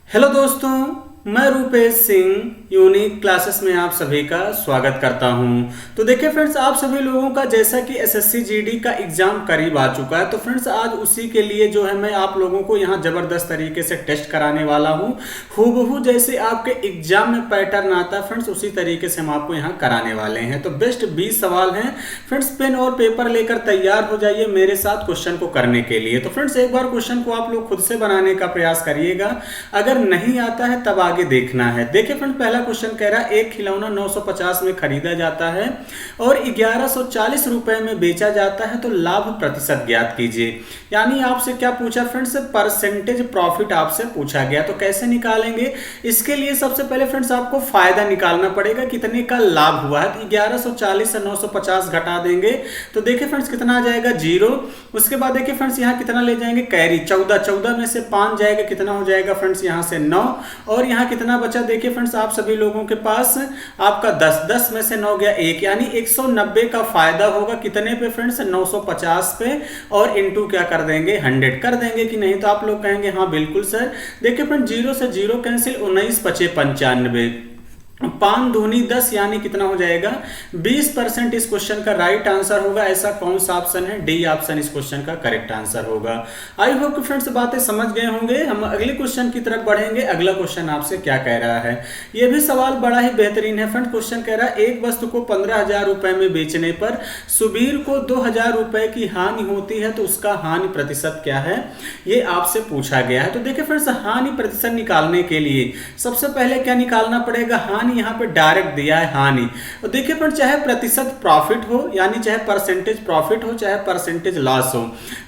Hello दोस्तों, मैं Rupesh Singh unique classes में आप सभी का स्वागत करता हूं। तो देखिए फ्रेंड्स, आप सभी लोगों का जैसा कि एसएससी जीडी का एग्जाम करीब आ चुका है, तो फ्रेंड्स आज उसी के लिए जो है मैं आप लोगों को यहां जबरदस्त तरीके से टेस्ट कराने वाला हूं। हूबहू जैसे आपके एग्जाम में पैटर्न आता है फ्रेंड्स, उसी तरीके से हम आपको यहां कराने वाले हैं। तो बेस्ट 20 सवाल हैं फ्रेंड्स, पेन और पेपर लेकर तैयार हो जाइए मेरे साथ क्वेश्चन को करने के लिए। तो फ्रेंड्स एक बार क्वेश्चन को आप लोग खुद से बनाने का प्रयास करिएगा, अगर नहीं आता है तब आगे देखना है। देखिए फ्रेंड्स, पहला क्वेश्चन कह रहा है एक खिलौना 950 में खरीदा जाता है और 1140 रुपए में बेचा जाता है, तो लाभ प्रतिशत ज्ञात कीजिए। यानी आपसे क्या पूछा फ्रेंड्स, परसेंटेज प्रॉफिट आपसे पूछा गया। तो कैसे निकालेंगे, इसके लिए सबसे पहले फ्रेंड्स आपको फायदा निकालना पड़ेगा, कितने का लाभ हुआ है। तो 1140 से 950 घटा देंगे तो देखिए फ्रेंड्स कितना आ जाएगा, 0। उसके बाद देखिए फ्रेंड्स यहाँ कितना ले जाएंगे, कैरी 14 में से 5 जाएगा, कितना हो जाएगा फ्रेंड्स यहाँ से 9, और यहाँ कितना बचा देखिए फ्रेंड्स आप सभी लोगों के पास आपका 10 में से 9 गया 1, यानी 190 का फायदा होगा। कितने पे फ्रेंड्स, 950 पे, और इनटू क्या कर देंगे, 100 कर देंगे कि नहीं। तो आप लोग कहेंगे हाँ बिल्कुल सर। देखिए फ्रेंड्स 0 से 0 कैंसिल, 19 पचे 95, 5 दूनी 10, यानी कितना हो जाएगा 20% इस क्वेश्चन का राइट आंसर होगा। ऐसा कौन सा ऑप्शन है, डी ऑप्शन इस क्वेश्चन का करेक्ट आंसर होगा। आई होप कि फ्रेंड्स बातें समझ गए होंगे। हम अगले क्वेश्चन की तरफ बढ़ेंगे। अगला क्वेश्चन आपसे क्या कह रहा है, यह भी सवाल बड़ा ही बेहतरीन है फ्रेंड। क्वेश्चन कह रहा है एक वस्तु को 15,000 रुपए में बेचने पर सुबीर को 2,000 रुपए की हानि होती है, तो उसका हानि प्रतिशत क्या है, ये आपसे पूछा गया है। तो देखिए फ्रेंड्स, हानि प्रतिशत निकालने के लिए सबसे पहले क्या निकालना पड़ेगा, हानि यहाँ पे डायरेक्ट दिया है हानि। तो देखिए फ्रेंड, चाहे प्रतिशत प्रॉफिट हो, यानी चाहे परसेंटेज प्रॉफिट हो, चाहे परसेंटेज लॉस हो,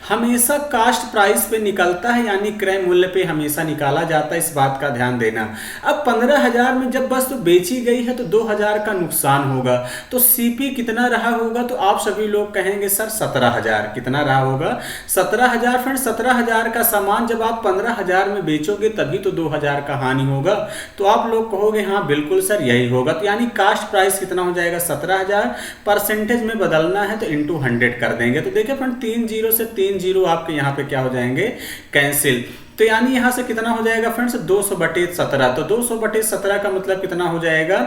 हमेशा कास्ट प्राइस पे निकलता है, यानी क्रय मूल्य पे हमेशा निकाला जाता है। इस बात का ध्यान देना। अब 15,000 में जब वस्तु बेची गई है तो 2,000 का नुकसान होगा, तो सीपी कितना रहा होगा, तो आप सभी लोग कहेंगे सर 17,000। कितना रहा होगा, 17,000। फ्रेंड 17,000 का सामान जब आप 15,000 में बेचोगे तभी तो 2,000 का हानि होगा। तो आप लोग कहोगे हाँ बिल्कुल सर यही होगा। तो यानी कास्ट प्राइस कितना हो जाएगा, 17,000। परसेंटेज में बदलना है तो इंटू 100 कर देंगे। तो देखिए फ्रेंड 3 0 से 3 0 आपके यहाँ पे क्या हो जाएंगे, कैंसिल। तो यानी यहां से कितना हो जाएगा फ्रेंड्स, 200/17। तो 200/17 का मतलब कितना हो जाएगा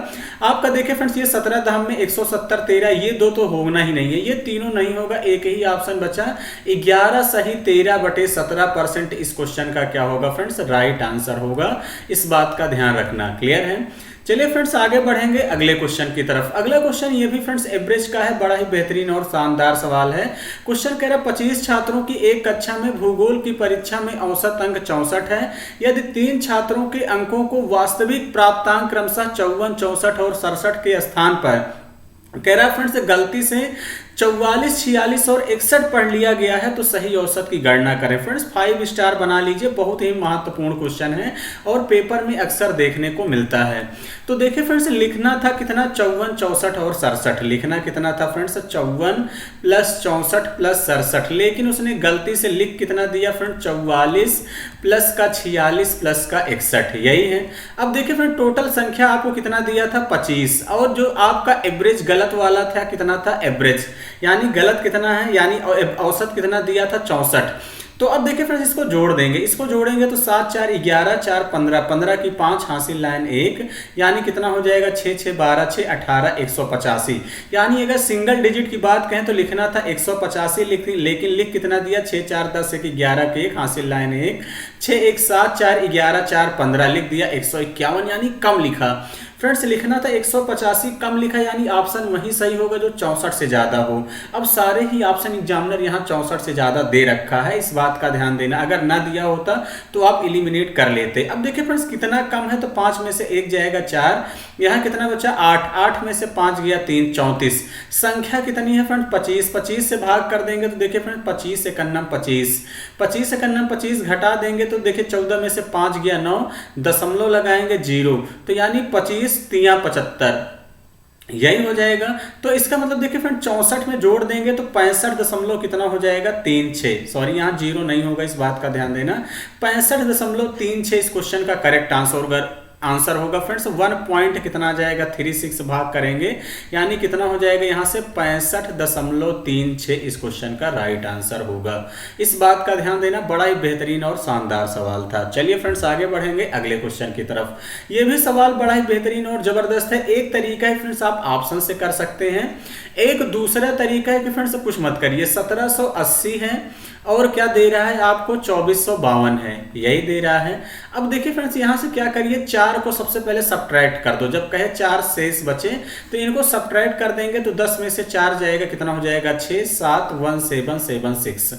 आपका, देखिए फ्रेंड्स ये 17 धाम में 170 13, ये दो तो होना ही नहीं है, ये तीनों नहीं होगा, एक ही ऑप्शन बचा 11 सही 13/17%। इस क्वेश्चन का क्या होगा फ्रेंड्स, राइट आंसर होगा। इस बात का ध्यान रखना। क्लियर है। चलिए फ्रेंड्स आगे बढ़ेंगे अगले क्वेश्चन की तरफ। अगला क्वेश्चन ये भी फ्रेंड्स एवरेज का है, बड़ा ही बेहतरीन और शानदार सवाल है। क्वेश्चन कह रहा है 25 छात्रों की एक कक्षा में भूगोल की परीक्षा में औसत अंक 64 है। यदि 3 छात्रों के अंकों को वास्तविक प्राप्तांक क्रमशः 54, 64 और 67 के स्थान पर कह रहा है फ्रेंड्स गलती से 44, 46 और 61 पढ़ लिया गया है, तो सही औसत की गणना करें। फ्रेंड्स 5 स्टार बना लीजिए, बहुत ही महत्वपूर्ण क्वेश्चन है और पेपर में अक्सर देखने को मिलता है। तो देखिए फ्रेंड्स लिखना था कितना, 54, 64 और 67। लिखना कितना था फ्रेंड्स, 54 प्लस 64 प्लस 67, लेकिन उसने गलती से लिख कितना दिया फ्रेंड, 44 प्लस का 46 प्लस का 61, यही है। अब देखिए फ्रेंड टोटल संख्या आपको कितना दिया था, 25, और जो आपका एवरेज गलत वाला था कितना था, एवरेज यानी गलत कितना है, यानी औसत कितना दिया था, 64। तो अब देखिए फ्रेंड्स इसको जोड़ देंगे, इसको जोड़ेंगे तो 7 4 11 4 15, 15 की 5 हासिल लाइन 1, यानी कितना हो जाएगा 6 6 12 6 18 185। यानी अगर सिंगल डिजिट की बात कहें तो लिखना था 185, लेकिन लिख कितना दिया, 6 4 10 1 11 के 1 हासिल लाइन 1, 6 1 7 4 11 4 15, लिख दिया 151, यानी कम लिखा। फ्रेंड्स लिखना था 185, कम लिखा, यानी ऑप्शन वही सही होगा जो 64 से ज्यादा हो। अब सारे ही ऑप्शन एग्जामिनर यहाँ 64 से ज्यादा दे रखा है, इस बात का ध्यान देना। अगर ना दिया होता तो आप एलिमिनेट कर लेते। अब देखिए फ्रेंड्स कितना कम है, तो 5 में से 1 जाएगा 4, यहाँ कितना बचा 8, 8 में से 5 गया 3, 34। संख्या कितनी है फ्रेंड, 25, 25 से भाग कर देंगे तो देखिए फ्रेंड 25 एकन्नम 25, 25 एकन्नम 25 घटा देंगे तो देखिए 14 में से 5 गया 9, दशमलव लगाएंगे 0, तो यानी 25 3 75, यही हो जाएगा। तो इसका मतलब देखिए फ्रेंड 64 में जोड़ देंगे तो 65 दशमलव कितना हो जाएगा, 36। सॉरी यहाँ 0 नहीं होगा, इस बात का ध्यान देना। 65.36 इस क्वेश्चन का करेक्ट आंसर होगा। आंसर होगा फ्रेंड्स 1 पॉइंट कितना आ जाएगा 36 भाग करेंगे यानी कितना हो जाएगा यहाँ से 65.36 इस क्वेश्चन का राइट आंसर होगा। इस बात का ध्यान देना, बड़ा ही बेहतरीन और शानदार सवाल था। चलिए फ्रेंड्स आगे बढ़ेंगे अगले क्वेश्चन की तरफ। ये भी सवाल बड़ा ही बेहतरीन और जबरदस्त है। एक तरीका है फ्रेंड्स आप ऑप्शन से कर सकते हैं, एक दूसरा तरीका है कि फ्रेंड्स कुछ मत करिए। 1780 है और क्या दे रहा है आपको 2452 है, यही दे रहा है। अब देखिए फ्रेंड्स यहाँ से क्या करिए, 4 को सबसे पहले सब्ट्रैक्ट कर दो। जब कहे 4 शेष बचे तो इनको सब्ट्रैक्ट कर देंगे तो 10 में से 4 जाएगा, कितना हो जाएगा 6, 7, 1, 7, 7, 6।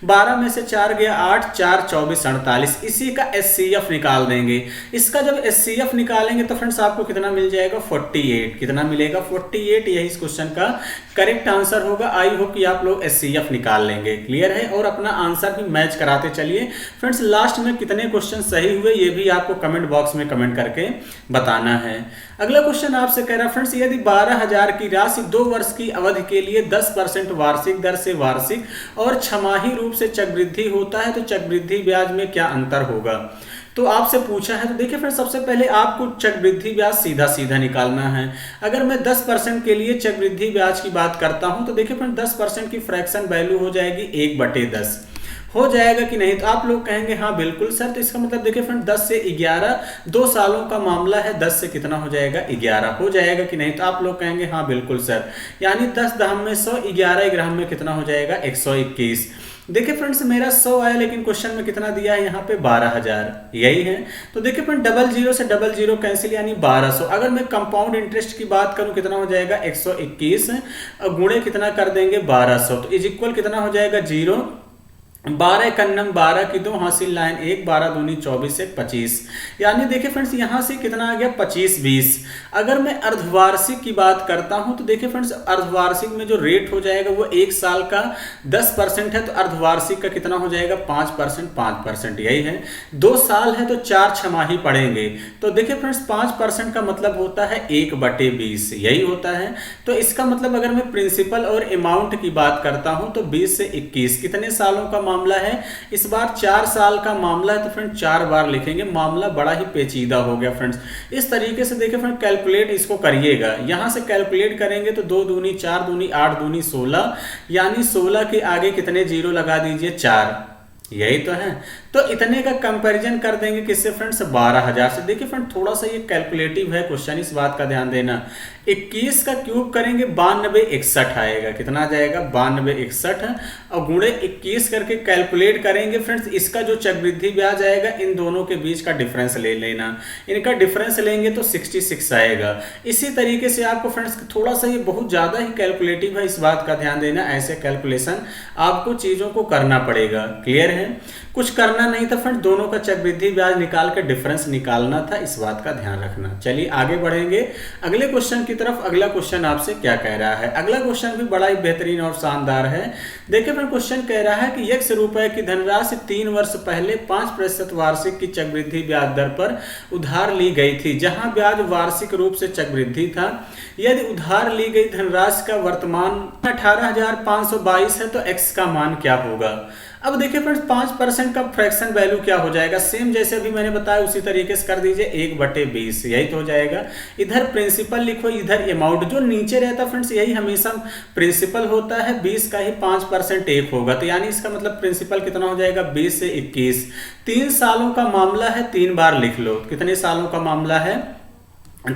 12 में से 4 गया 8, 4, 24, 48। इसी का HCF निकाल देंगे। इसका जब HCF निकालेंगे तो फ्रेंड्स आपको कितना मिल जाएगा 48। कितना मिलेगा 48, यही इस क्वेश्चन का करेक्ट आंसर होगा। आई होप कि आप लोग HCF निकाल लेंगे। क्लियर है, और अपना आंसर भी मैच कराते चलिए फ्रेंड्स। लास्ट में कितने क्वेश्चन सही हुए ये भी आपको कमेंट बॉक्स में कमेंट करके बताना है। अगला क्वेश्चन आपसे कह रहा है फ्रेंड्स, यदि 12,000 की राशि 2 वर्ष की अवधि के लिए 10% वार्षिक दर से वार्षिक और छमाही रूप से चक्रवृद्धि होता है तो चक्रवृद्धि ब्याज में क्या अंतर होगा। तो आपसे पूछा है, तो देखिए फ्रेंड्स सबसे पहले आपको चक्रवृद्धि ब्याज सीधा सीधा निकालना है। अगर मैं 10% के लिए चक्रवृद्धि ब्याज की बात करता हूं तो देखिए फ्रेंड्स 10% की फ्रैक्शन वैल्यू हो जाएगी 1/10। हो जाएगा कि नहीं, तो आप लोग कहेंगे हाँ बिल्कुल सर। तो इसका मतलब देखिए फ्रेंड 10 से 11 2 सालों का मामला है, 10 से कितना हो जाएगा 11। हो जाएगा कि नहीं, तो आप लोग कहेंगे हाँ बिल्कुल सर। यानी 10 दहम में 100, 11 ग्राम में कितना हो जाएगा 121। देखिए फ्रेंड्स मेरा 100 आया लेकिन क्वेश्चन में कितना दिया है यहाँ पे 12,000, यही है। तो देखिए फ्रेंड 00 से 00 कैंसिल यानी 1200। अगर मैं कंपाउंड इंटरेस्ट की बात करूं कितना हो जाएगा 121 और गुणे कितना कर देंगे 1200, तो इज इक्वल कितना हो जाएगा 0। 12 कन्नम 12 की 2 हासिल लाइन 1, 12 दूनी 24 1 25। यानी देखिए फ्रेंड्स यहाँ से कितना आ गया 25 20। अगर मैं अर्धवार्षिक की बात करता हूँ तो देखिए फ्रेंड्स अर्धवार्षिक में जो रेट हो जाएगा वो 1 साल का 10% है, तो अर्धवार्षिक का कितना हो जाएगा 5%, 5% यही है। 2 साल है तो 4 छमाही पढ़ेंगे, तो देखिए फ्रेंड्स 5% का मतलब होता है 1/20 यही होता है। तो इसका मतलब अगर मैं प्रिंसिपल और अमाउंट की बात करता हूँ तो 20 से 21 कितने सालों का मामला है, इस बार 4 साल का मामला है। तो फ्रेंड 4 बार लिखेंगे, मामला बड़ा ही पेचीदा हो गया फ्रेंड्स। इस तरीके से देखिए फ्रेंड कैलकुलेट इसको करिएगा। यहां से कैलकुलेट करेंगे तो 2 दूनी 4 दूनी 8 दूनी 16, यानी 16 के आगे कितने जीरो लगा दीजिए 4, यही तो है। तो इतने का कंपैरिजन कर देंगे किससे फ्रेंड्स 12,000 से। देखिए फ्रेंड थोड़ा सा ये कैलकुलेटिव है क्वेश्चन, इस बात का ध्यान देना। 21 का क्यूब करेंगे 9261 आएगा, कितना आ जाएगा 9261 और गुणे 21 करके कैलकुलेट करेंगे फ्रेंड्स। इसका जो चक्रवृद्धि ब्याज आएगा इन दोनों के बीच का डिफरेंस ले लेना, इनका डिफरेंस लेंगे तो 66 आएगा। इसी तरीके से आपको फ्रेंड्स थोड़ा सा ये बहुत ज़्यादा ही कैलकुलेटिव है, इस बात का ध्यान देना। ऐसे कैलकुलेशन आपको चीज़ों को करना पड़ेगा। क्लियर है, कुछ करना नहीं था फ्रेंड्स, दोनों का चक्रवृद्धि ब्याज निकाल के डिफरेंस निकालना था, इस बात का ध्यान रखना। चलिए आगे बढ़ेंगे अगले क्वेश्चन की तरफ। अगला क्वेश्चन आपसे क्या कह रहा है, अगला क्वेश्चन भी बड़ा ही बेहतरीन और शानदार है। देखिए फ्रेंड क्वेश्चन कह रहा है कि 100 रुपए की धनराशि 3 वर्ष पहले 5% वार्षिक की चक्रवृद्धि ब्याज दर पर उधार ली गई थी, जहां ब्याज वार्षिक रूप से चक्रवृद्धि था। यदि उधार ली गई धनराशि का वर्तमान 18,522 है तो x का मान क्या होगा। अब देखिए फ्रेंड्स 5% का फ्रैक्शन वैल्यू क्या हो जाएगा, सेम जैसे अभी मैंने बताया उसी तरीके से कर दीजिए 1/20, यही तो हो जाएगा। इधर प्रिंसिपल लिखो, इधर अमाउंट, जो नीचे रहता फ्रेंड्स यही हमेशा प्रिंसिपल होता है। 20 का ही 5% 1 होगा, तो यानी इसका मतलब प्रिंसिपल कितना हो जाएगा 20 से 21। 3 सालों का मामला है, 3 बार लिख लो। कितने सालों का मामला है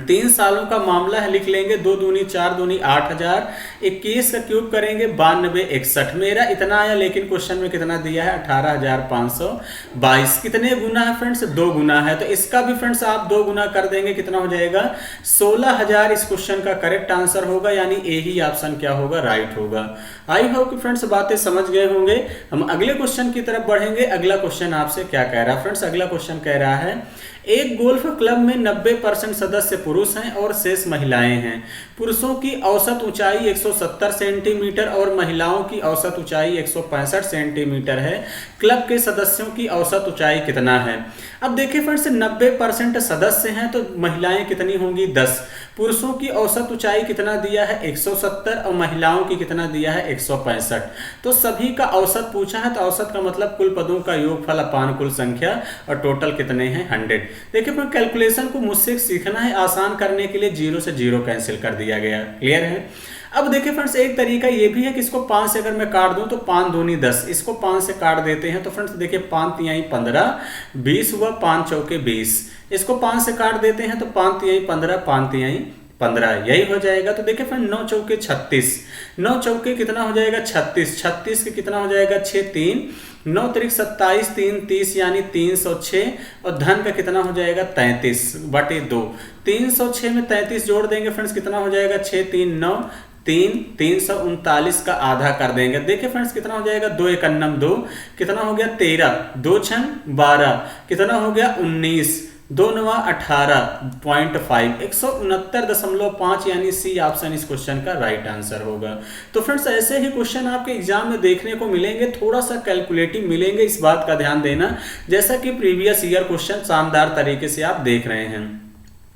3 सालों का मामला है, लिख लेंगे 2 दूनी 4 दूनी 8000। 21 का क्यूब करेंगे 9261। मेरा इतना आया लेकिन क्वेश्चन में कितना दिया है 18,522। कितने गुना है फ्रेंड्स 2 गुना है, तो इसका भी फ्रेंड्स आप 2 गुना कर देंगे, कितना हो जाएगा 16,000 इस क्वेश्चन का करेक्ट आंसर होगा। यानी ए ही ऑप्शन क्या होगा राइट होगा। आई होप कि फ्रेंड्स बातें समझ गए होंगे। हम अगले क्वेश्चन की तरफ बढ़ेंगे। अगला क्वेश्चन आपसे क्या कह रहा है फ्रेंड्स, अगला क्वेश्चन कह रहा है एक गोल्फ क्लब में 90% सदस्य पुरुष हैं और शेष महिलाएं हैं। पुरुषों की औसत ऊंचाई 170 सेंटीमीटर और महिलाओं की औसत ऊंचाई 165 सेंटीमीटर है। क्लब के सदस्यों की औसत ऊंचाई कितना है। अब देखिए फ्रेंड्स 90% सदस्य हैं तो महिलाएं कितनी होंगी 10, पुरुषों की औसत ऊंचाई कितना दिया है 170 और महिलाओं की कितना दिया है 165। तो सभी का औसत पूछा है, तो औसत का मतलब कुल पदों का योगफल अपान कुल संख्या और टोटल कितने हैं 100। देखिए फिर कैलकुलेशन को मुझसे सीखना है, आसान करने के लिए 0 से 0 कैंसिल कर दिया गया। क्लियर है। अब देखिए फ्रेंड्स एक तरीका ये भी है कि इसको 5 से अगर मैं काट दूं तो 5 दूनी 10, इसको 5 से काट देते हैं तो फ्रेंड्स देखिए 5 तिहाई 15, 20 हुआ, 5 चौके 20। इसको 5 से काट देते हैं तो 5 तिहाई 15, 5 तिहाई 15, यही हो जाएगा। तो देखिए फ्रेंड 9 चौके 36, 9 चौके कितना हो जाएगा 36, 36 के कितना हो जाएगा 6, 3, 9 त्रिक 27, 3 30 यानी 306 और धन का कितना हो जाएगा 33/2। 306 में 33 जोड़ देंगे फ्रेंड्स कितना हो जाएगा 6, 3, 9, 339 का आधा कर देंगे। देखिए फ्रेंड्स कितना हो जाएगा 2 एकन्नम 2, कितना हो गया 13, 2 छन 12, कितना हो गया 19, 2 नवा 18.5, 169.5 यानी सी ऑप्शन इस क्वेश्चन का राइट आंसर होगा। तो फ्रेंड्स ऐसे ही क्वेश्चन आपके एग्जाम में देखने को मिलेंगे, थोड़ा सा कैलकुलेटिव मिलेंगे, इस बात का ध्यान देना, जैसा कि प्रीवियस ईयर क्वेश्चन शानदार तरीके से आप देख रहे हैं।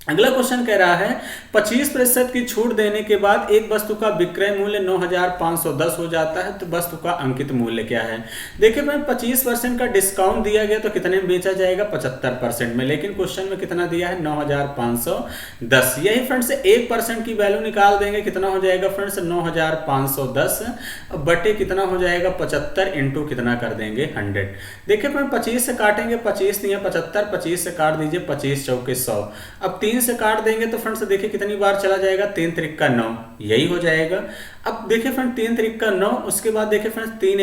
अगला क्वेश्चन कह रहा है 25% की छूट देने के बाद एक वस्तु का विक्रय मूल्य 9,510 हो जाता है, तो वस्तु का अंकित मूल्य क्या है। देखिए मैं 25% का डिस्काउंट दिया गया तो कितने में बेचा जाएगा 75% में, लेकिन क्वेश्चन में कितना दिया है 9,510। यही फ्रेंड्स 1% की वैल्यू निकाल देंगे, कितना हो जाएगा फ्रेंड्स 9,510 बटे कितना हो जाएगा 75 इंटू कितना कर देंगे 100। देखिए फ्रेंड 25 से काटेंगे 25 नहीं है 75, 25 से काट दीजिए 25 चौके 100। अब 3 से काट देंगे तो फ्रेंड्स देखिए कितनी बार चला जाएगा 3 त्रिक का 9, यही हो जाएगा। अब देखिए फ्रेंड 3 त्रिक का 9, उसके बाद देखिए फ्रेंड्स 3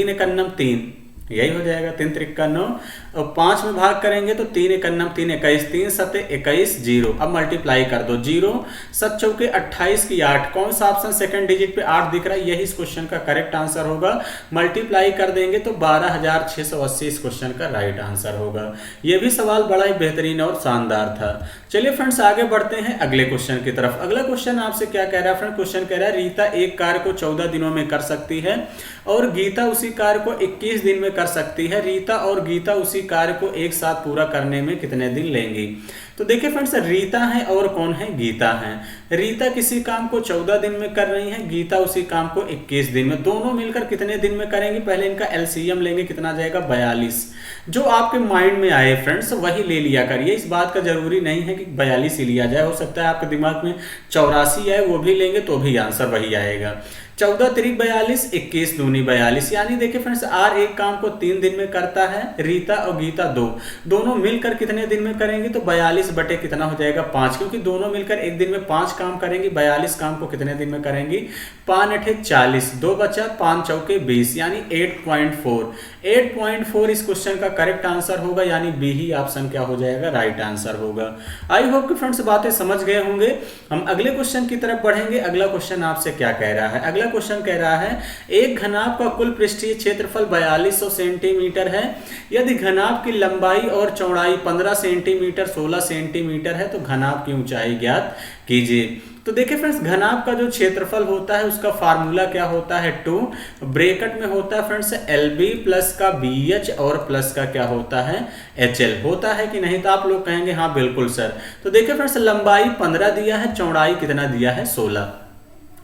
एकन्नम 3, यही हो जाएगा 3 त्रिक का 9 और 5 में भाग करेंगे तो 3 एकन्नम 3 21, 3 सते 21, 0। अब मल्टीप्लाई कर दो, 0 7 चौके 28 की 8, कौन सा ऑप्शन सेकंड डिजिट पे 8 दिख रहा है, यही इस क्वेश्चन का करेक्ट आंसर होगा। मल्टीप्लाई कर देंगे तो 12,680 इस क्वेश्चन का राइट आंसर होगा। यह भी सवाल बड़ा ही बेहतरीन और शानदार था। चलिए फ्रेंड्स आगे बढ़ते हैं अगले क्वेश्चन की तरफ। अगला क्वेश्चन आपसे क्या कह रहा है फ्रेंड, क्वेश्चन कह रहा है रीता एक कार्य को 14 दिनों में कर सकती है और गीता उसी कार्य को 21 दिन में कर सकती है। रीता और गीता उसी कार्य को एक साथ पूरा करने में कितने दिन लेंगी। तो देखिए फ्रेंड्स रीता है और कौन है, गीता है। रीता किसी काम को 14 दिन में कर रही है, गीता उसी काम को 21 दिन में। दोनों मिलकर कितने दिन में करेंगे, पहले इनका एलसीएम लेंगे, कितना जाएगा 42। जो आपके माइंड में आए फ्रेंड्स वही ले लिया करिए, इस बात का जरूरी नहीं है कि 42 ही लिया जाए, हो सकता है आपके दिमाग में 84 आए, वो भी लेंगे तो भी आंसर वही आएगा। 14 त्रिक 42, 21 दूनी 42, यानी देखिए फ्रेंड्स आर एक काम को 3 दिन में करता है, रीता और गीता दोनों मिलकर कितने दिन में करेंगे, तो 42 बटे कितना हो जाएगा 5, क्योंकि दोनों मिलकर एक दिन में 5 काम करेंगे। 42 काम को कितने दिन में करेंगी, 5 8 40, 2 बचा, 5 चौके 20 यानी 8.4 इस क्वेश्चन का करेक्ट आंसर होगा, यानी बी ही ऑप्शन क्या हो जाएगा, राइट आंसर होगा। आई होप कि फ्रेंड्स बातें समझ गए होंगे। हम अगले क्वेश्चन की तरफ बढ़ेंगे। अगला क्वेश्चन आपसे क्या कह रहा है, अगला क्वेश्चन कह रहा है एक घनाभ का कुल पृष्ठीय क्षेत्रफल 4200 सेंटीमीटर है। यदि घनाभ की लंबाई और चौड़ाई 15 सेंटीमीटर 16 सेंटीमीटर है तो घनाभ की ऊंचाई ज्ञात कीजिए। तो देखिए फ्रेंड्स घनाभ का जो क्षेत्रफल होता है उसका फार्मूला क्या होता है, 2 ब्रैकेट में होता है फ्रेंड्स LB प्लस का BH और प्लस का क्या होता है HL होता है कि नहीं, तो आप लोग कहेंगे हाँ बिल्कुल सर। तो देखिए फ्रेंड्स लंबाई 15 दिया है, चौड़ाई कितना दिया है 16,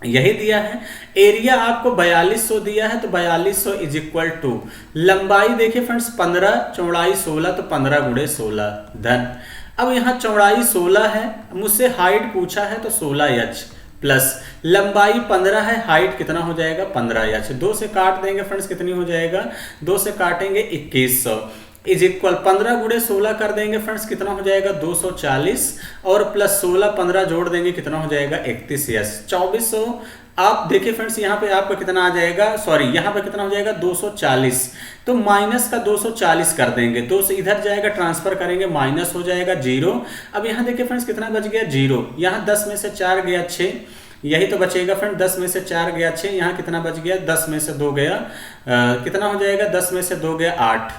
यही दिया है। एरिया आपको 4200 दिया है, तो 4200 इज इक्वल टू लंबाई देखिए फ्रेंड्स 15, चौड़ाई 16, तो 15 गुणे 16 धन। अब यहाँ चौड़ाई 16 है, मुझसे हाइट पूछा है तो 16h प्लस लंबाई 15 है, हाइट कितना हो जाएगा 15h। 2 से काट देंगे फ्रेंड्स कितनी हो जाएगा, 2 से काटेंगे 2100 इज इक्वल 15 गुणे 16 कर देंगे फ्रेंड्स कितना हो जाएगा 240 और प्लस 16 15 जोड़ देंगे कितना हो जाएगा 31h 2400। आप देखिए फ्रेंड्स यहाँ पे आपका कितना आ जाएगा, सॉरी यहाँ पे कितना हो जाएगा 240, तो माइनस का 240 कर देंगे, 2 से इधर जाएगा ट्रांसफर करेंगे माइनस हो जाएगा 0। अब यहाँ देखिए फ्रेंड्स कितना बच गया 0, यहाँ 10 में से 4 गया 6, यही तो बचेगा फ्रेंड 10 में से 4 गया 6, यहाँ कितना बच गया 10 में से 2 गया कितना हो जाएगा 10 में से 2 गया 8,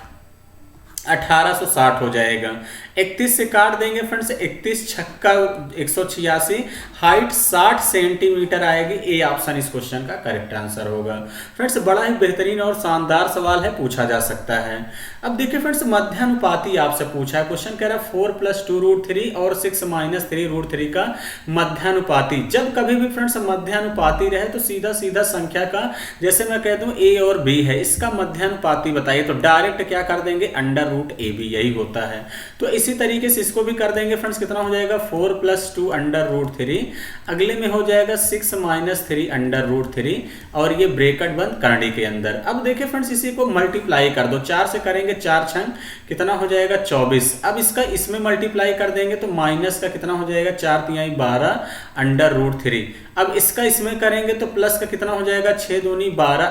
1860 हो जाएगा। 31 से काट देंगे फ्रेंड्स 31 छक्का 186, हाइट 60 सेंटीमीटर आएगी। ए ऑप्शन इस क्वेश्चन का करेक्ट आंसर होगा। फ्रेंड्स बड़ा ही बेहतरीन और शानदार सवाल है, पूछा जा सकता है। अब देखिए फ्रेंड्स, मध्यानुपाती आपसे पूछा है, क्वेश्चन कह रहा है 4 + 2√3 और 6 - 3√3 का मध्यानुपाती। जब कभी भी फ्रेंड्स मध्यानुपाती रहे तो सीधा सीधा संख्या का, जैसे मैं कह दूं a और b है, इसका मध्यानुपाती बताइए, तो डायरेक्ट क्या कर देंगे, √ab, यही होता है। तो इसी तरीके से इसको भी कर देंगे फ्रेंड्स, कितना हो जाएगा 4 + 2 √3, अगले में हो जाएगा 6 - 3 √3, और ये ब्रैकेट बंद करने के अंदर। अब देखिए फ्रेंड्स, इसी को मल्टीप्लाई कर दो, 4 से करेंगे 4 छंग कितना हो जाएगा 24। अब इसका इसमें मल्टीप्लाई कर देंगे तो माइनस का कितना हो जाएगा 4 × 12 √3। अब इसका इसमें करेंगे तो प्लस का कितना हो जाएगा 6 × 2 = 12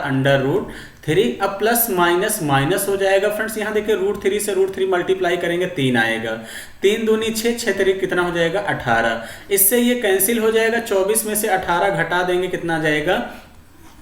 √3। अब प्लस माइनस माइनस हो जाएगा फ्रेंड्स, यहाँ देखिए √3 से √3 मल्टीप्लाई करेंगे 3 आएगा, 3 × 2 = 6, 6 × 3 कितना हो जाएगा 18। इससे ये कैंसिल हो जाएगा, 24 में से 18 घटा देंगे, कितना आ जाएगा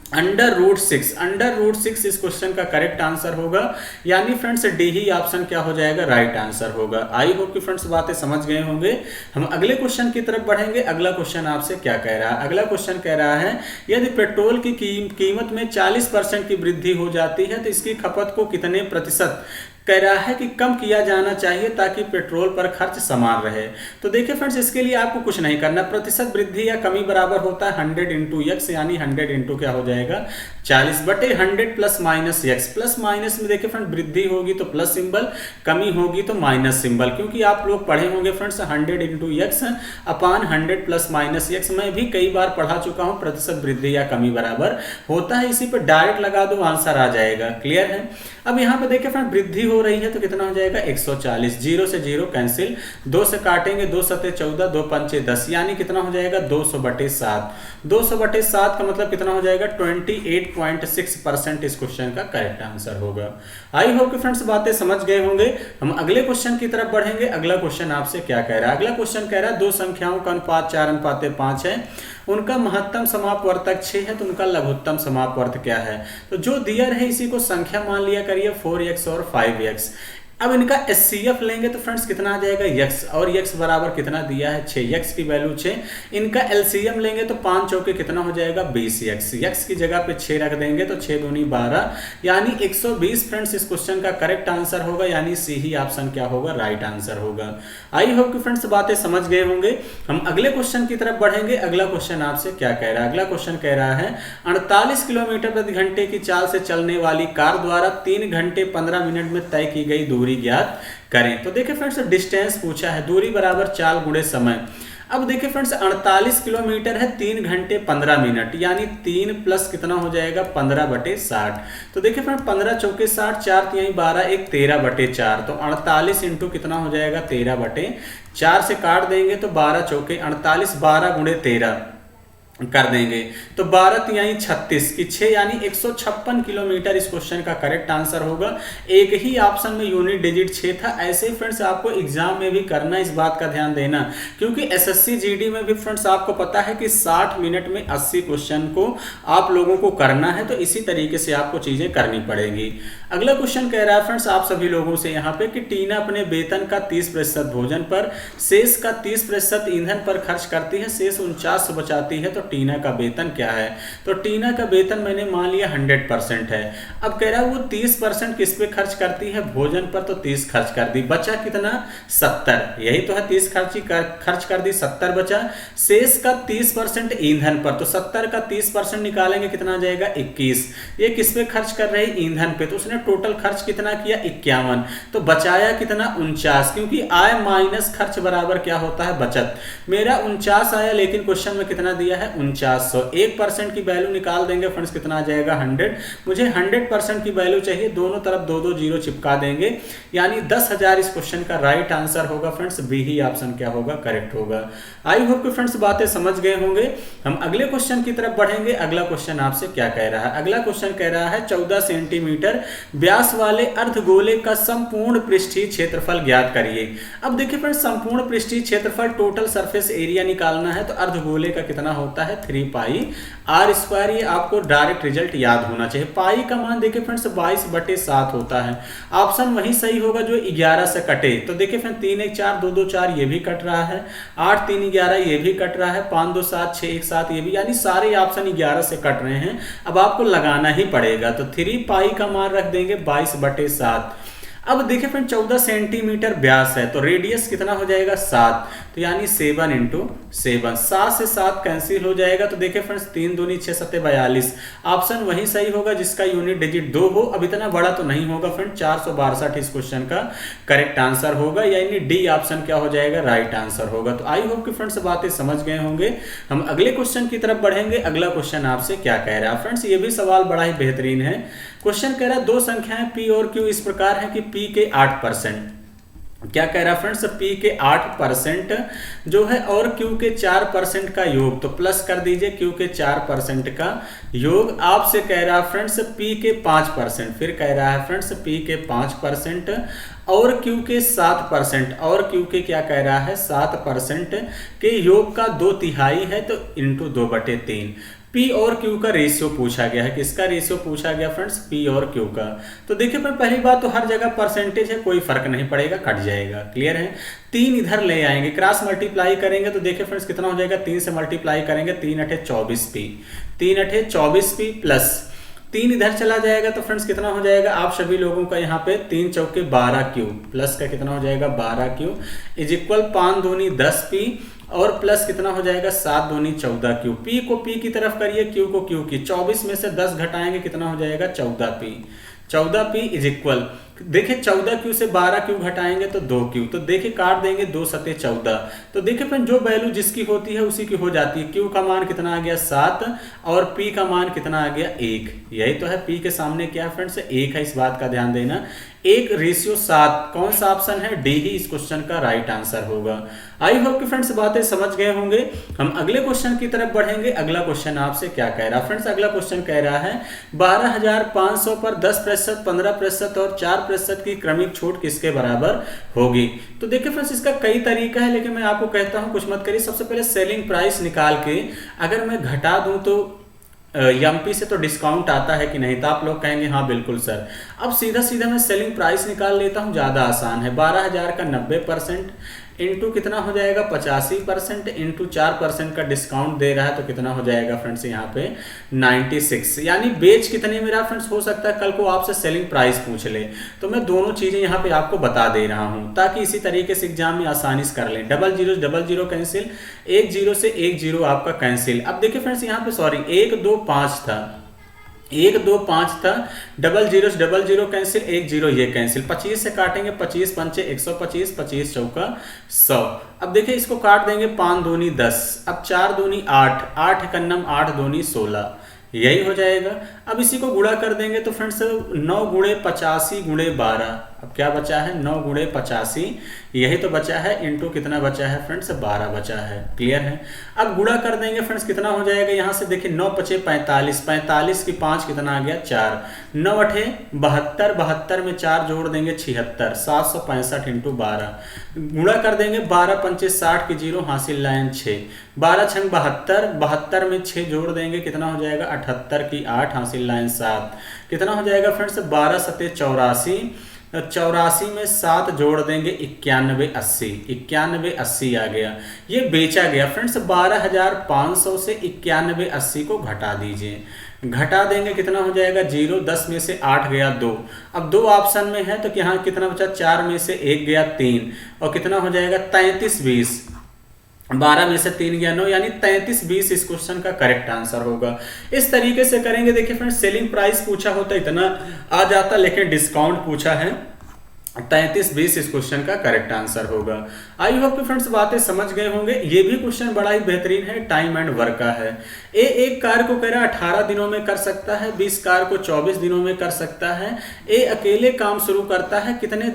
√6। √6 इस क्वेश्चन का करेक्ट आंसर होगा, यानी फ्रेंड्स डी ही ऑप्शन क्या हो जाएगा, राइट आंसर होगा। आई होप कि फ्रेंड्स बातें समझ गए होंगे। हम अगले क्वेश्चन की तरफ बढ़ेंगे। अगला क्वेश्चन आपसे क्या कह रहा है, अगला क्वेश्चन कह रहा है यदि पेट्रोल की कीमत में 40% की वृद्धि हो जाती है तो इसकी खपत को कितने प्रतिशत कह रहा है कि कम किया जाना चाहिए ताकि पेट्रोल पर खर्च समान रहे। तो देखिए फ्रेंड्स, इसके लिए आपको कुछ नहीं करना, प्रतिशत वृद्धि या कमी बराबर होता है 100 × x, यानी 100 क्या हो जाएगा 40/100 ± x। प्लस माइनस में देखिए फ्रेंड, वृद्धि होगी तो प्लस सिंबल, कमी होगी तो माइनस सिंबल, क्योंकि आप लोग पढ़े होंगे फ्रेंड्स 100 × x / 100 ± x। मैं भी कई बार पढ़ा चुका हूँ, प्रतिशत वृद्धि या कमी बराबर होता है, इसी पर डायरेक्ट लगा दो आंसर आ जाएगा। क्लियर है। अब यहाँ पे देखिए फ्रेंड, वृद्धि हो रही है तो कितना हो जाएगा 140, 0 से 0 कैंसिल, 2 से काटेंगे 2 × 7 = 14, 2 × 5 = 10, यानी कितना हो जाएगा 200/7। 200/7 का मतलब कितना हो जाएगा 28.6% इस क्वेश्चन का करेक्ट आंसर होगा। आई होप कि फ्रेंड्स बातें समझ गए होंगे। हम अगले क्वेश्चन की तरफ बढ़ेंगे। अगला क्वेश्चन आपसे क्या कह रहा है, अगला क्वेश्चन कह रहा है दो संख्याओं का अनुपात 4:5 है, उनका महत्तम समापवर्तक 6 है, तो उनका लघुत्तम समापवर्त क्या है। तो जो दिया रहे इसी को संख्या मान लिया करिए 4x और 5x। अब इनका एचसीएफ लेंगे तो फ्रेंड्स कितना आ जाएगा x, और x बराबर कितना दिया है 6, x की वैल्यू 6। इनका एलसीएम लेंगे तो 5 चौके कितना हो जाएगा 20x, x की जगह पे 6 रख देंगे तो 6 × 2 = 12, यानी 120 फ्रेंड्स इस क्वेश्चन का करेक्ट आंसर होगा, यानी सी ही ऑप्शन क्या होगा, राइट आंसर होगा। आई होप कि फ्रेंड्स बातें समझ गए होंगे। हम अगले क्वेश्चन की तरफ बढ़ेंगे। अगला क्वेश्चन आपसे क्या कह रहा है, अगला क्वेश्चन कह रहा है 48 किलोमीटर प्रति घंटे की चाल से चलने वाली कार द्वारा 3 घंटे 15 मिनट में तय की गई दूरी ज्ञात करें। तो देखिए फ्रेंड्स, डिस्टेंस पूछा है, दूरी बराबर चाल गुणे समय। अब देखिए फ्रेंड्स, 48 किलोमीटर है, 3 घंटे 15 मिनट, यानी 3 प्लस कितना हो जाएगा 15/60। तो देखिए फ्रेंड, 15 चौके 60, 4 × 12, 1 13/4। तो 48 इंटू कितना हो जाएगा 13/4 से काट देंगे तो 12 चौके 48, 12 × 13 कर देंगे तो 12 × 3 = 36 की 6, यानी 156 किलोमीटर इस क्वेश्चन का करेक्ट आंसर होगा। एक ही ऑप्शन में यूनिट डिजिट 6 था। ऐसे ही फ्रेंड्स आपको एग्जाम में भी करना, इस बात का ध्यान देना, क्योंकि एसएससी जीडी में भी फ्रेंड्स आपको पता है कि 60 मिनट में 80 क्वेश्चन को आप लोगों को करना है, तो इसी तरीके से आपको चीजें करनी पड़ेगी। अगला क्वेश्चन कह रहा है फ्रेंड्स आप सभी लोगों से यहाँ पे कि टीना अपने वेतन का 30% भोजन पर, शेष का 30% ईंधन पर खर्च करती है, शेष 49 बचाती है, तो टीना का वेतन क्या है। तो टीना का वेतन मैंने मान लिया 100% है। अब कह रहा है वो 30% किस पे खर्च करती है, भोजन पर, तो 30 खर्च कर दी, बचा कितना 70, यही तो है 30 खर्च कर दी, 70 बचा। शेष का 30% ईंधन पर, तो 70 का 30% निकालेंगे कितना आ जाएगा 21। ये किस पे खर्च कर रही है, ईंधन पे, तो उसने टोटल खर्च कितना किया 51, तो बचाया कितना 49, क्योंकि आय माइनस खर्च बराबर क्या होता है बचत। मेरा 49 आया, लेकिन क्वेश्चन में कितना दिया है 4900। 1% की वैल्यू निकाल देंगे फ्रेंड्स कितना आ जाएगा 100। मुझे 100% की वैल्यू चाहिए, दोनों तरफ 2 2 जीरो चिपका देंगे, यानी 10,000 इस क्वेश्चन का राइट आंसर होगा फ्रेंड्स। बी ही ऑप्शन क्या होगा, करेक्ट होगा। आई होप कि फ्रेंड्स बातें समझ गए होंगे। हम अगले क्वेश्चन की तरफ बढ़ेंगे। अगला क्वेश्चन आपसे क्या कह रहा है, अगला क्वेश्चन कह रहा है 14 सेंटीमीटर व्यास वाले अर्धगोले का संपूर्ण पृष्ठीय क्षेत्रफल ज्ञात करिए। अब देखिए फ्रेंड्स, संपूर्ण पृष्ठीय क्षेत्रफल टोटल सरफेस एरिया निकालना है, तो अर्धगोले का कितना होता है 3πr²। ये आपको डायरेक्ट रिजल्ट याद होना चाहिए। पाई का मान देखिए फ्रेंड्स 22/7 होता है। ऑप्शन वही सही होगा जो 11 से कटे। तो देखिए फ्रेंड्स 3 1 4 2 2 4 ये भी कट रहा है, 8 3 11 ये भी कट रहा है, 5 2 7 6 1 7 ये भी, यानी सारे ऑप्शन 11 से कट रहे हैं। अब आपको लगाना ही पड़ेगा, तो 3π का मान रख देंगे 22/7। अब देखिए फ्रेंड 14 सेंटीमीटर व्यास है तो रेडियस कितना हो जाएगा 7, तो यानी 7 इंटू 7, 7 से 7 कैंसिल हो जाएगा। तो देखिए फ्रेंड्स 3 दूनी 6 7 42, ऑप्शन वही सही होगा जिसका यूनिट डिजिट 2 हो। अब इतना बड़ा तो नहीं होगा फ्रेंड, 462 इस क्वेश्चन का करेक्ट आंसर होगा, यानी डी ऑप्शन क्या हो जाएगा, राइट आंसर होगा। तो आई होप कि फ्रेंड्स बातें समझ गए होंगे। हम अगले क्वेश्चन की तरफ बढ़ेंगे। अगला क्वेश्चन आपसे क्या कह रहा है फ्रेंड्स, ये भी सवाल बड़ा ही बेहतरीन है। क्वेश्चन कह रहा है दो संख्याएं p और q इस प्रकार है कि p के 8%, क्या कह रहा है फ्रेंड्स, p के 8% जो है और q के 4% का योग, तो प्लस कर दीजिए q के 4% का योग। आपसे कह रहा है फ्रेंड्स p के 5%, फिर कह रहा है फ्रेंड्स p के 5% और q के 7%, और q के क्या कह रहा है 7% के योग का 2/3 है, तो इंटू 2/3। P और Q का रेशियो पूछा गया है। किसका रेशियो पूछा गया फ्रेंड्स, P और Q का। तो देखिए पर पहली बात तो हर जगह परसेंटेज है, कोई फर्क नहीं पड़ेगा, कट जाएगा, क्लियर है। 3 इधर ले आएंगे, क्रॉस मल्टीप्लाई करेंगे तो देखिए फ्रेंड्स कितना हो जाएगा, 3 से मल्टीप्लाई करेंगे 3 × 24p, 3 × 24p प्लस 3 इधर चला जाएगा तो फ्रेंड्स कितना हो जाएगा, आप सभी लोगों का यहाँ पे 3 चौके 12q प्लस का कितना हो जाएगा 12q इज इक्वल 5 दूनी 10p और प्लस कितना हो जाएगा 7 दूनी 14q। p को p की तरफ करिए, q को q की, 24 में से 10 घटाएंगे कितना हो जाएगा 14p, 14p इज इक्वल देखिए 14q से 12q घटाएंगे तो 2q, तो देखिए काट देंगे 2 सते 14। तो देखिए फ्रेंड जो वैल्यू जिसकी होती है उसी की हो जाती है। q का मान कितना आ गया 7 और p का मान कितना आ गया 1, यही तो है, p के सामने क्या है फ्रेंड्स 1 है, इस बात का ध्यान देना। 1:7 कौन सा ऑप्शन है, डी ही इस क्वेश्चन का राइट आंसर होगा। आई होप कि फ्रेंड्स बातें समझ गए होंगे। हम अगले क्वेश्चन की तरफ बढ़ेंगे। अगला क्वेश्चन आपसे क्या कह रहा है फ्रेंड्स, अगला क्वेश्चन कह रहा है 12,500 पर 10%, 15% और 4% की क्रमिक छूट किसके बराबर होगी। तो देखिए फ्रेंड्स इसका कई तरीका है, लेकिन मैं आपको कहता हूं कुछ मत करिए। सबसे पहले सेलिंग प्राइस निकाल के अगर मैं घटा दूं तो एमपी से तो डिस्काउंट आता है कि नहीं, तो आप लोग कहेंगे हाँ बिल्कुल सर। अब सीधा सीधा मैं सेलिंग प्राइस निकाल लेता हूँ, ज़्यादा आसान है। 12,000 का 90% इंटू कितना हो जाएगा 85% इंटू 4% का डिस्काउंट दे रहा है, तो कितना हो जाएगा फ्रेंड्स यहाँ पे 96। यानी बेच कितने मेरा फ्रेंड्स, हो सकता है कल को आपसे सेलिंग प्राइस पूछ ले, तो मैं दोनों चीज़ें यहाँ पे आपको बता दे रहा हूँ ताकि इसी तरीके से एग्जाम में आसानी से कर लें। 00 कैंसिल, 10 से 10 आपका कैंसिल। अब देखिए फ्रेंड्स यहाँ पे सॉरी 125 था, 125 था, 00 कैंसिल, 10 ये कैंसिल, 25 से काटेंगे 25 पंचे 125, 25 चौका 100। अब देखिए इसको काट देंगे 5 दूनी 10, अब 4 दूनी 8, 8 कन्नम 8 दूनी 16, यही हो जाएगा। अब इसी को गुणा कर देंगे तो फ्रेंड्स 9 गुणे 85 गुणे 12, अब क्या बचा है 9 गुणे 85, यही तो बचा है, इंटू कितना बचा है फ्रेंड्स 12 बचा है, क्लियर है। अब गुणा कर देंगे फ्रेंड्स कितना हो जाएगा, यहाँ से देखिए 9 पचे 45, 45 की 5 कितना आ गया 4, 9 अठे 72, 72 में 4 जोड़ देंगे 76, 765 इंटू 12, गुणा कर देंगे 12 पंचे 60 की 0 हासिल लाइन 6, 12 छंग 72, 72 में 6 जोड़ देंगे कितना हो जाएगा 78 की 8 हासिल लाइन 7, कितना हो जाएगा फ्रेंड्स 12 सते 84, 84 में 7 जोड़ देंगे 91 80, 91 80 आ गया। ये बेचा गया फ्रेंड्स 12,500 से 91 80 को घटा दीजिए, घटा देंगे कितना हो जाएगा 0, 10 में से 8 गया 2, अब 2 ऑप्शन में है तो यहाँ कितना बचा 4 में से 1 गया 3 और कितना हो जाएगा 33 20, 12 में से 3 गया 9, यानी 33 20 इस क्वेश्चन का करेक्ट आंसर होगा। इस तरीके से करेंगे। देखिए फ्रेंड्स सेलिंग प्राइस पूछा होता इतना आ जाता, लेकिन डिस्काउंट पूछा है 33 20 इस क्वेश्चन का करेक्ट आंसर होगा। आई होप कि फ्रेंड्स बातें समझ गए होंगे। ये भी क्वेश्चन बड़ा ही बेहतरीन है, टाइम एंड वर्क का है। एक कार्य को कह रहा है 18 दिनों में कर सकता है, 20 कार्य को 24 दिनों में कर सकता है। ए अकेले काम शुरू करता है, कितने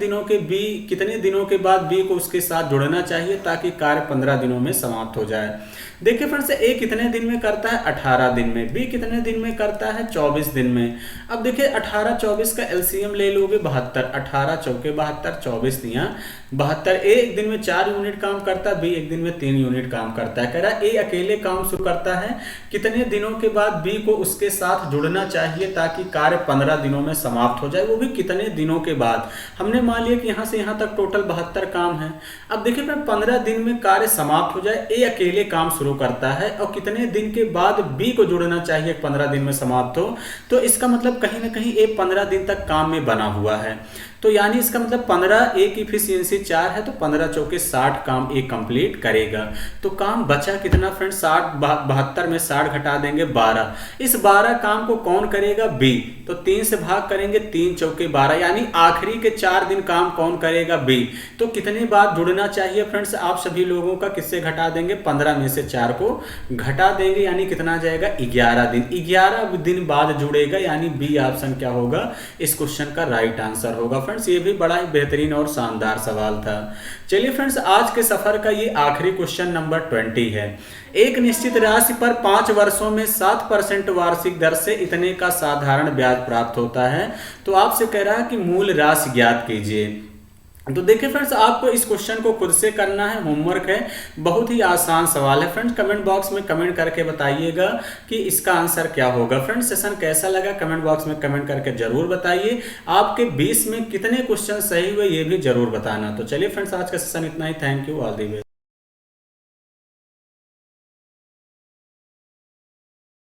दिनों के बाद बी को उसके साथ जुड़ना चाहिए ताकि कार्य 15 दिनों में समाप्त हो जाए। देखिए फ्रेंड्स ए कितने दिन में करता है 18 दिन में, बी कितने दिन में करता है 24 दिन में। अब देखिए 18 24 का एलसीएम ले लोगे 72, 18 चौके 72, 24 दिया 72। ए एक दिन में 4 यूनिट काम करता है, बी एक दिन में 3 यूनिट काम करता है। कह रहा है ए अकेले काम शुरू करता है, कितने दिनों के बाद बी को उसके साथ जुड़ना चाहिए ताकि कार्य 15 दिनों में समाप्त हो जाए, वो भी कितने दिनों के बाद। हमने मान लिया कि यहाँ से यहाँ तक टोटल 72 काम है। अब देखिए 15 दिन में कार्य समाप्त हो जाए, ए अकेले काम शुरू करता है और कितने दिन के बाद बी को जुड़ना चाहिए 15 दिन में समाप्त हो, तो इसका मतलब कहीं ना कहीं ए 15 दिन तक काम में बना हुआ है। तो यानी इसका मतलब 15, ए की इफिशियंसी 4 है तो 15 चौके 60 काम ए कंप्लीट करेगा। तो काम बचा कितना फ्रेंड्स, 60 72 में 60 घटा देंगे 12। इस 12 काम को कौन करेगा, बी। तो 3 से भाग करेंगे, 3 चौके 12, यानी आखिरी के 4 दिन काम कौन करेगा, बी। तो कितनी बार जुड़ना चाहिए फ्रेंड्स आप सभी लोगों का, किससे घटा देंगे, 15 में से 4 को घटा देंगे, यानी कितना जाएगा 11 दिन। 11 दिन बाद जुड़ेगा, यानी बी ऑप्शन क्या होगा, इस क्वेश्चन का राइट आंसर होगा। फ्रेंड्स ये भी बड़ा ही बेहतरीन और शानदार सवाल था। चलिए फ्रेंड्स आज के सफर का ये आखिरी क्वेश्चन नंबर 20 है। एक निश्चित राशि पर 5 वर्षों में 7% वार्षिक दर से इतने का साधारण ब्याज प्राप्त होता है। तो आपसे कह रहा है कि मूल राशि ज्ञात कीजिए। तो देखिए फ्रेंड्स आपको इस क्वेश्चन को खुद से करना है, होमवर्क है, बहुत ही आसान सवाल है। फ्रेंड्स कमेंट बॉक्स में कमेंट करके बताइएगा कि इसका आंसर क्या होगा। फ्रेंड्स सेशन कैसा लगा कमेंट बॉक्स में कमेंट करके जरूर बताइए। आपके 20 में कितने क्वेश्चन सही हुए ये भी जरूर बताना। तो चलिए फ्रेंड्स आज का सेशन इतना ही। Thank you, all the best.